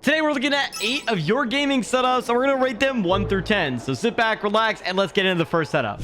Today we're looking at 8 of your gaming setups, and we're gonna rate them 1 through 10. So sit back, relax, and let's get into the first setup.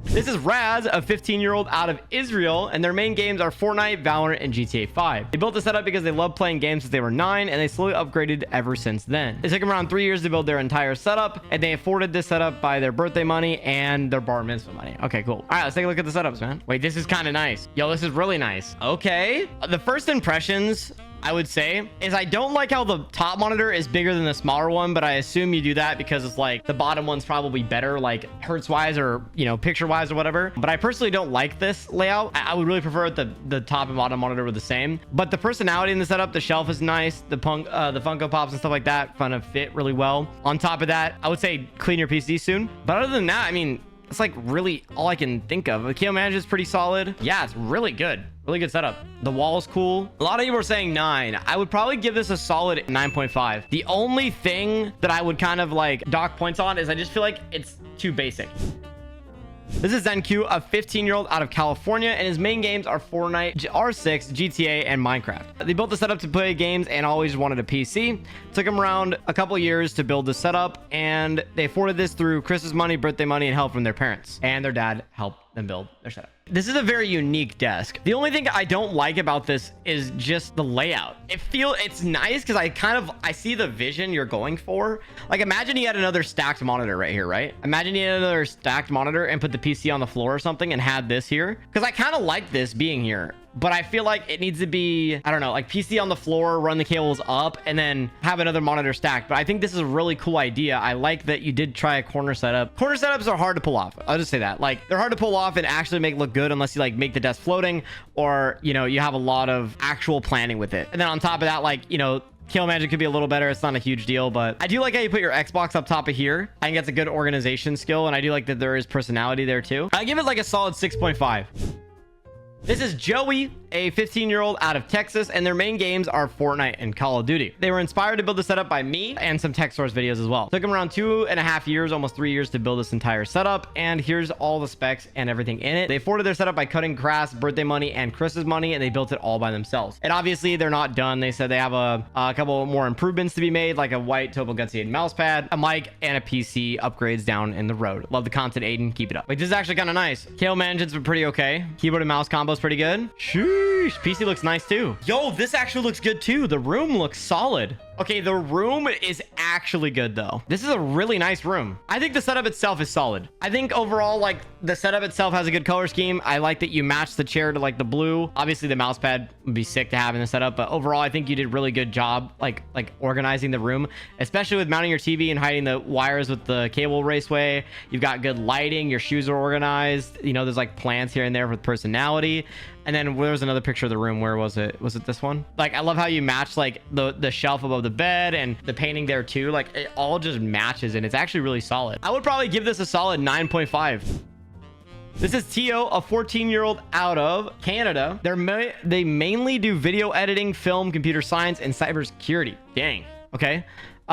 This is Raz, a 15-year-old out of Israel, and their main games are Fortnite, Valorant, and GTA 5. They built this setup because they love playing games since they were 9, and they slowly upgraded ever since then. It took them around 3 years to build their entire setup, and they afforded this setup by their birthday money and their bar mitzvah money. Okay, cool. All right, let's take a look at the setups, man. Wait, this is kind of nice. Yo, this is really nice. Okay. The first impressions, I would say, is I don't like how the top monitor is bigger than the smaller one, but I assume you do that because it's like the bottom one's probably better, like hertz wise or, you know, picture wise or whatever. But I personally don't like this layout. I would really prefer the top and bottom monitor were the same. But the personality in the setup, the shelf is nice. The Funko Pops and stuff like that kind of fit really well. On top of that, I would say clean your PC soon. But other than that, I mean, it's like really all I can think of. The key management is pretty solid. Yeah, it's really good. Really good setup. The wall is cool. A lot of you were saying 9. I would probably give this a solid 9.5. The only thing that I would kind of like dock points on is I just feel like it's too basic. This is ZenQ, a 15-year-old out of California, and his main games are Fortnite, R6, GTA, and Minecraft. They built the setup to play games and always wanted a PC. Took him around a couple years to build the setup, and they afforded this through Christmas money, birthday money, and help from their parents. And their dad helped them build their setup. This is a very unique desk. The only thing I don't like about this is just the layout. It's nice because I see the vision you're going for. Like, imagine you had another stacked monitor right here, right? Imagine you had another stacked monitor and put the PC on the floor or something and had this here. Because I kind of like this being here. But I feel like it needs to be, I don't know, like PC on the floor, run the cables up, and then have another monitor stacked. But I think this is a really cool idea. I like that you did try a corner setup. Corner setups are hard to pull off. I'll just say that. Like, they're hard to pull off and actually make look good unless you like make the desk floating or, you know, you have a lot of actual planning with it. And then on top of that, like, you know, kill management could be a little better. It's not a huge deal, but I do like how you put your Xbox up top of here. I think that's a good organization skill, and I do like that there is personality there too. I give it like a solid 6.5. This is Joey, a 15-year-old out of Texas, and their main games are Fortnite and Call of Duty. They were inspired to build the setup by me and some tech source videos as well. Took them around 2.5 years, almost 3 years to build this entire setup, and here's all the specs and everything in it. They afforded their setup by cutting grass, birthday money, and Chris's money, and they built it all by themselves. And obviously, they're not done. They said they have a couple more improvements to be made, like a white Topo GutzyAiden mouse pad, a mic, and a PC upgrades down in the road. Love the content, Aiden. Keep it up. Wait, this is actually kind of nice. Kill management's been pretty okay. Keyboard and mouse combo is pretty good. Sheesh. PC looks nice too. Yo, this actually looks good too. The room looks solid. Okay, the room is actually good though. This is a really nice room. I think the setup itself is solid. I think overall, like, the setup itself has a good color scheme. I like that you match the chair to like the blue. Obviously the mouse pad would be sick to have in the setup, but overall I think you did a really good job like organizing the room, especially with mounting your TV and hiding the wires with the cable raceway. You've got good lighting. Your shoes are organized. You know, there's like plants here and there with personality. And then there was another picture of the room. Where was it? Was it this one? Like, I love how you match like the shelf above the bed and the painting there too. Like, it all just matches and it's actually really solid. I would probably give this a solid 9.5. This is Tio, a 14-year-old out of Canada. They mainly do video editing, film, computer science, and cybersecurity. Dang. Okay.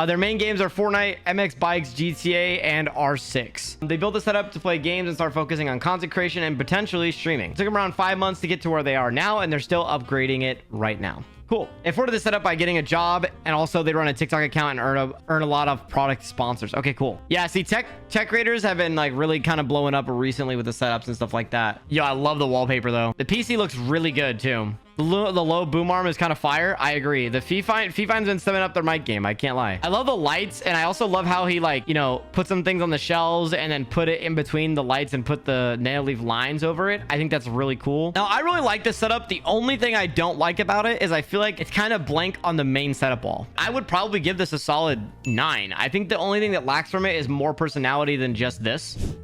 Their main games are Fortnite, MX Bikes, GTA, and R6. They built the setup to play games and start focusing on content creation and potentially streaming. It took them around 5 months to get to where they are now, and they're still upgrading it right now. Cool. They afforded this setup by getting a job, and also they run a TikTok account and earn a lot of product sponsors. Okay, cool. Yeah, see, tech creators have been like really kind of blowing up recently with the setups and stuff like that. Yo, I love the wallpaper though. The PC looks really good too. The low boom arm is kind of fire. I agree. The Fifine's been stepping up their mic game. I can't lie. I love the lights, and I also love how he, like, you know, put some things on the shelves and then put it in between the lights and put the nail leaf lines over it. I think that's really cool. Now, I really like this setup. The only thing I don't like about it is I feel like it's kind of blank on the main setup wall. I would probably give this a solid 9. I think the only thing that lacks from it is more personality than just this.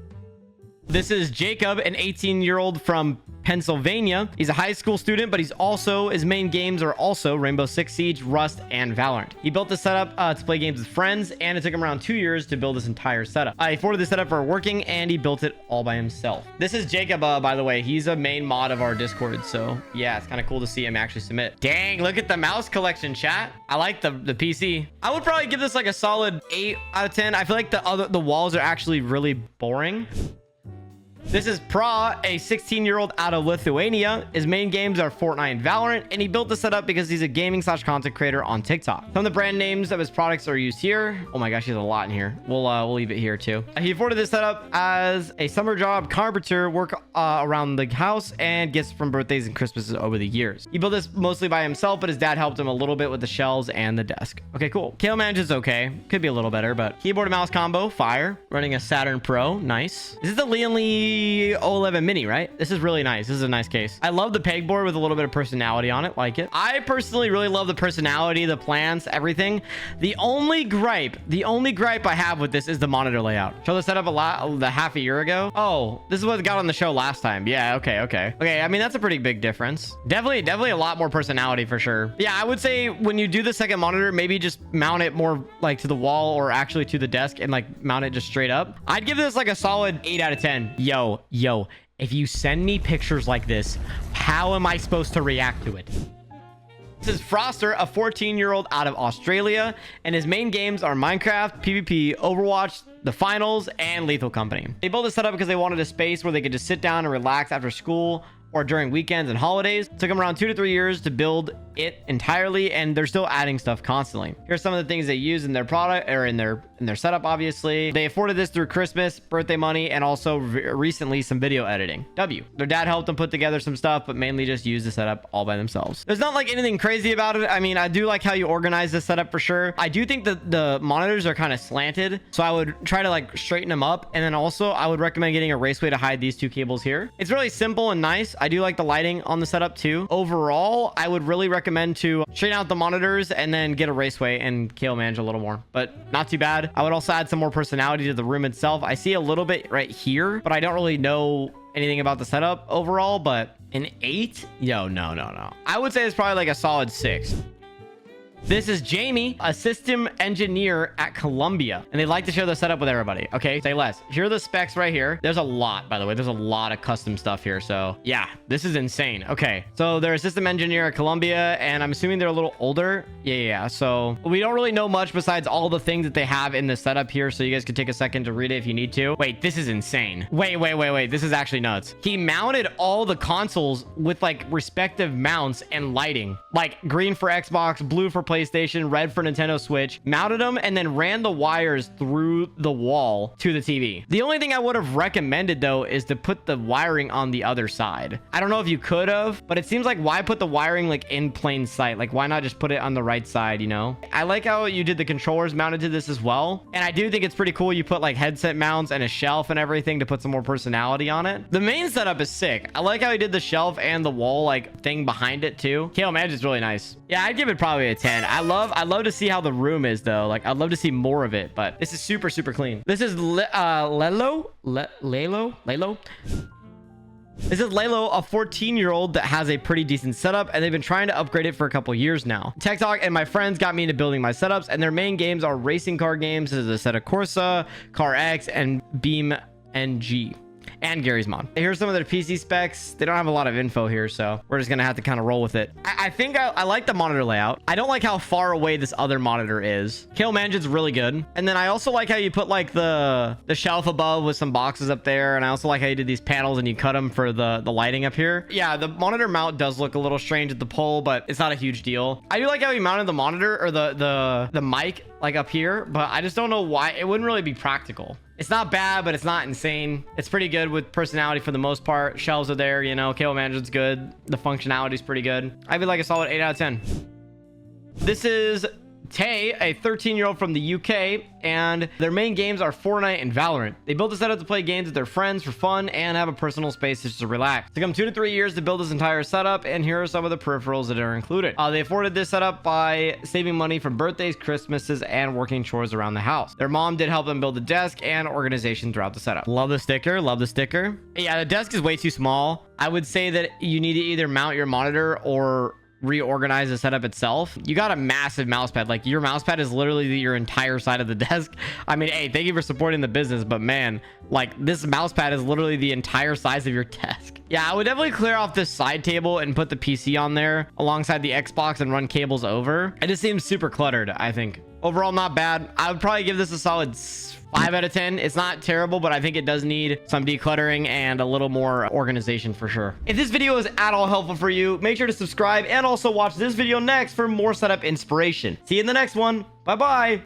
This is Jacob, an 18-year-old from Pennsylvania. He's a high school student, but his main games are also Rainbow Six Siege, Rust, and Valorant. He built this setup to play games with friends, and it took him around 2 years to build this entire setup. He afforded this setup for working, and he built it all by himself. This is Jacob, by the way. He's a main mod of our Discord, so yeah, it's kind of cool to see him actually submit. Dang, look at the mouse collection, chat. I like the PC. I would probably give this like a solid 8 out of 10. I feel like the walls are actually really boring. This is Pra, a 16-year-old out of Lithuania. His main games are Fortnite and Valorant, and he built the setup because he's a gaming/content creator on TikTok. Some of the brand names of his products are used here. Oh my gosh, he has a lot in here. We'll leave it here too. He afforded this setup as a summer job carpenter, work around the house, and gifts from birthdays and Christmases over the years. He built this mostly by himself, but his dad helped him a little bit with the shelves and the desk. Okay, cool. Cable management's okay. Could be a little better, but keyboard and mouse combo, fire. Running a Saturn Pro, nice. This is the Lian Li O11 Mini, right? This is really nice. This is a nice case. I love the pegboard with a little bit of personality on it. Like it. I personally really love the personality, the plants, everything. The only gripe I have with this is the monitor layout. Show the setup half a year ago. Oh, this is what got on the show last time. Yeah, okay. I mean, that's a pretty big difference. Definitely a lot more personality for sure. Yeah, I would say when you do the second monitor, maybe just mount it more like to the wall or actually to the desk and like mount it just straight up. I'd give this like a solid 8 out of 10. Yo, if you send me pictures like this, how am I supposed to react to it? This is Froster, a 14-year-old out of Australia, and his main games are Minecraft, PvP, Overwatch, the finals, and Lethal Company. They built this setup because they wanted a space where they could just sit down and relax after school or during weekends and holidays. It took them around 2 to 3 years to build it entirely, and they're still adding stuff constantly. Here's some of the things they use in their product or in their setup. Obviously, they afforded this through Christmas, birthday money, and also recently some video editing. Their dad helped them put together some stuff, but mainly just used the setup all by themselves. There's not like anything crazy about it. I mean, I do like how you organize this setup for sure. I do think that the monitors are kind of slanted, so I would try to like straighten them up, and then also I would recommend getting a raceway to hide these 2 cables here. It's really simple and nice. I do like the lighting on the setup too. Overall, I would really recommend to straighten out the monitors and then get a raceway and cable manage a little more, but not too bad. I would also add some more personality to the room itself. I see a little bit right here, but I don't really know anything about the setup overall. But an 8? Yo, no. I would say it's probably like a solid 6. This is Jamie, a system engineer at Columbia, and they like to share the setup with everybody. Okay, say less. Here are the specs right here. There's a lot, by the way. There's a lot of custom stuff here. So yeah, this is insane. Okay, so they're a system engineer at Columbia, and I'm assuming they're a little older. Yeah. So we don't really know much besides all the things that they have in the setup here. So you guys could take a second to read it if you need to. Wait, this is insane. Wait. This is actually nuts. He mounted all the consoles with like respective mounts and lighting, like green for Xbox, blue for PlayStation, red for Nintendo Switch, mounted them, and then ran the wires through the wall to the TV. The only thing I would have recommended though is to put the wiring on the other side. I don't know if you could have, but it seems like why put the wiring like in plain sight? Like why not just put it on the right side, you know? I like how you did the controllers mounted to this as well. And I do think it's pretty cool you put like headset mounts and a shelf and everything to put some more personality on it. The main setup is sick. I like how he did the shelf and the wall like thing behind it too. Cable management is really nice. Yeah, I'd give it probably a 10. I'd love to see how the room is though. Like I'd love to see more of it, but this is super clean. This is Lelo. This is Lalo, a 14-year-old that has a pretty decent setup, and they've been trying to upgrade it for a couple years now. Tech Talk and my friends got me into building my setups, and their main games are racing car games. This is a set of Corsa, Car X, and Beam NG. And Gary's Mod. Here's some of their PC specs. They don't have a lot of info here, so we're just gonna have to kind of roll with it. I think I like the monitor layout. I don't like how far away this other monitor is. Cable management's really good. And then I also like how you put like the shelf above with some boxes up there. And I also like how you did these panels and you cut them for the lighting up here. Yeah, the monitor mount does look a little strange at the pole, but it's not a huge deal. I do like how he mounted the monitor or the mic like up here, but I just don't know why. It wouldn't really be practical. It's not bad, but it's not insane. It's pretty good with personality for the most part. Shelves are there, you know, cable management's good. The functionality is pretty good. I'd be like a solid 8 out of 10. This is Tay, a 13-year-old from the UK, and their main games are Fortnite and Valorant. They built a setup to play games with their friends for fun and have a personal space just to relax. It took them 2 to 3 years to build this entire setup, and here are some of the peripherals that are included. They afforded this setup by saving money from birthdays, Christmases, and working chores around the house. Their mom did help them build a desk and organization throughout the setup. Love the sticker. Love the sticker. Yeah, the desk is way too small. I would say that you need to either mount your monitor or reorganize the setup itself. You got a massive mouse pad. Like your mouse pad is literally your entire side of the desk. I mean, hey, thank you for supporting the business, but man, like this mouse pad is literally the entire size of your desk. Yeah, I would definitely clear off this side table and put the PC on there alongside the Xbox and run cables over. It just seems super cluttered, I think. Overall, not bad. I would probably give this a solid 5 out of 10. It's not terrible, but I think it does need some decluttering and a little more organization for sure. If this video is at all helpful for you, make sure to subscribe and also watch this video next for more setup inspiration. See you in the next one. Bye-bye.